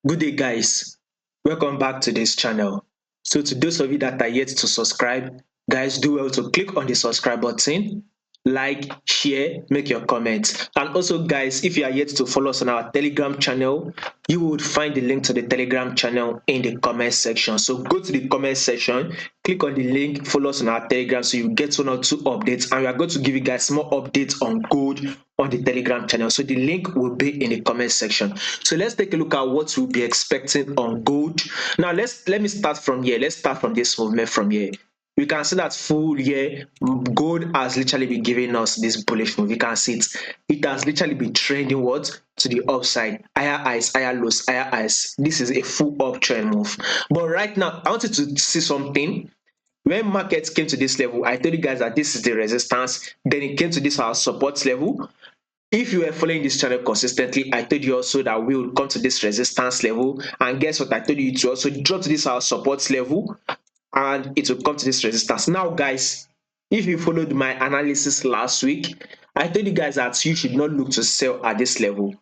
Good day, guys. Welcome back to this channel. So, to those of you that are yet to subscribe, guys, do well to click on the subscribe button, like, share, make your comments. And also, guys, if you are yet to follow us on our Telegram channel, you would find the link to the Telegram channel in the comment section. So, go to the comment section, click on the link, follow us on our Telegram so you get one or two updates. And we are going to give you guys more updates on gold on the Telegram channel. So the link will be in the comment section. So let's take a look at what we'll be expecting on gold. Now let me start from here. Let's start from this movement from here. We can see that full year gold has literally been giving us this bullish move. You can see it. It has literally been trending what to the upside, higher highs, higher lows, higher highs. This is a full uptrend move. But right now, I wanted to see something. When markets came to this level, I told you guys that this is the resistance. Then it came to this our support level. If you were following this channel consistently, I told you also that we will come to this resistance level. And guess what? I told you to also drop to this our support level and it will come to this resistance. Now, guys, if you followed my analysis last week, I told you guys that you should not look to sell at this level.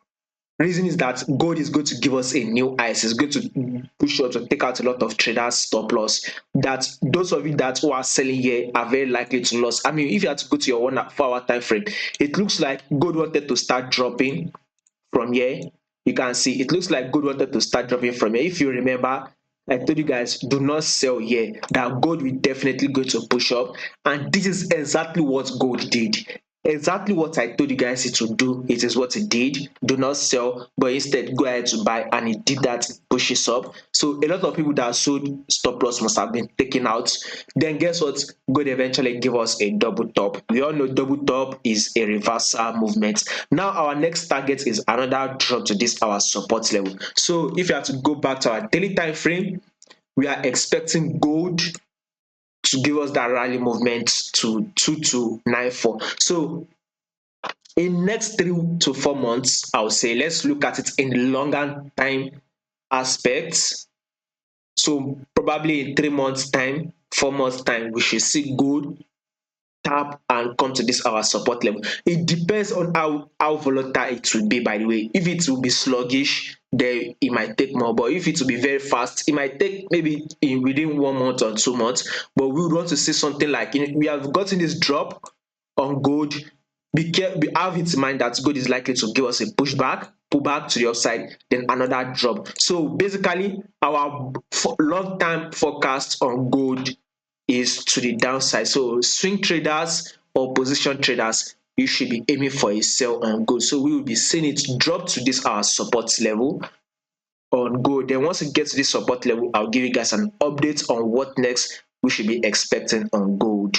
Reason is that gold is going to give us a new ice. It's going to push us to take out a lot of traders stop loss. That those of you that who are selling here are very likely to lose. I mean, if you have to go to your 1 4 hour time frame, it looks like gold wanted to start dropping from here. You can see it looks like gold wanted to start dropping from here. If you remember, I told you guys, do not sell here. That gold will definitely go to push up, and this is exactly what gold did. Exactly what I told you guys it would do. It is what it did. Do not sell, but instead go ahead to buy, and it did that. It pushes up. So a lot of people that sold stop loss must have been taken out. Then guess what? Gold eventually give us a double top. We all know double top is a reversal movement. Now our next target is another drop to this our support level. So if you have to go back to our daily time frame, we are expecting gold to give us that rally movement to 2294. So in next 3 to 4 months, I would say let's look at it in the longer time aspects. So probably in 3 months time, 4 months time, we should see gold tap and come to this our support level. It depends on how volatile it will be, by the way. If it will be sluggish, then it might take more, but if it will be very fast, it might take maybe in within 1 month or 2 months. But we would want to see something like, we have gotten this drop on gold. Be careful, have it in mind that gold is likely to give us a pushback, pull back to the upside, then another drop. So basically our long term forecast on gold is to the downside. So swing traders or position traders, you should be aiming for a sell on gold. So we will be seeing it drop to this our support level on gold. Then once it gets to this support level, I'll give you guys an update on what next we should be expecting on gold.